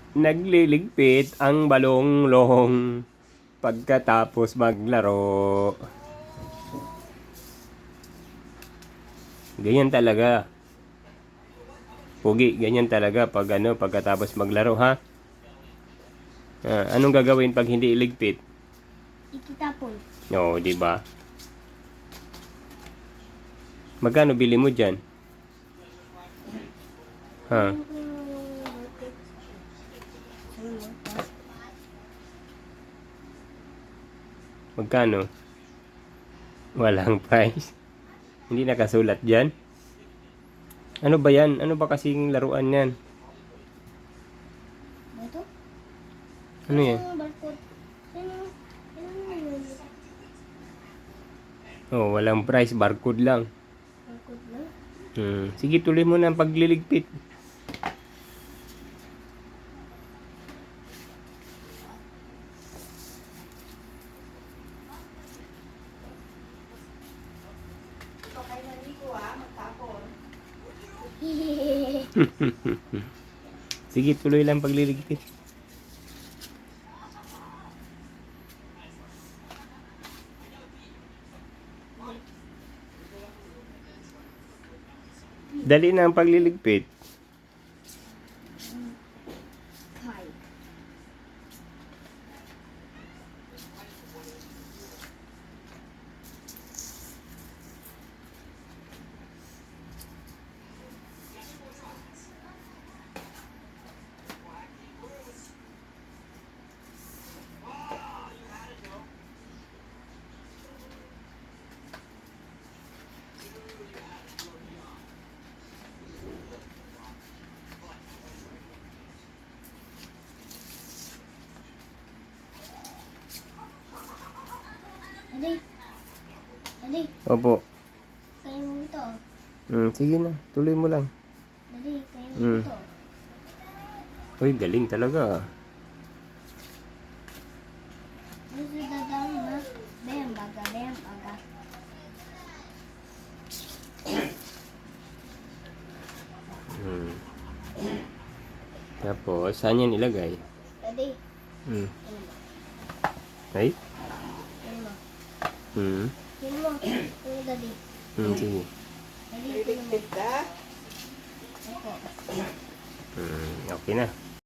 Nagliligpit ang balonglong pagkatapos maglaro. Ganyan talaga. Pugi, ganyan talaga pag pagkatapos maglaro, ha? Anong gagawin pag hindi iligpit? Ititapon. Oo, di ba? Magkano bili mo diyan? Ha? Magkano? Walang price. Hindi nakasulat diyan. Ano ba yan? Ano ba kasing laruan yan? Ito? Ano yan? Barcode. Oh, walang price. Barcode lang. Barcode na? Sige, tuloy mo na ang pagliligpit. Sige, tuloy lang pagliligpit. Dali na ang pagliligpit. Five. Dali. Dali. Opo. Kaya mo ito. Sige na, tuloy mo lang. Dali. Kaya mo ito. Uy, galing talaga. Gusto dadaan na. Bem baga. Bem baga. Tapos, saan yan ilagay? Dali. Ay? Ano mo? Ano mo? Ano dali? Sige. Dali. Ano mo? Ka? Ako. Okay na.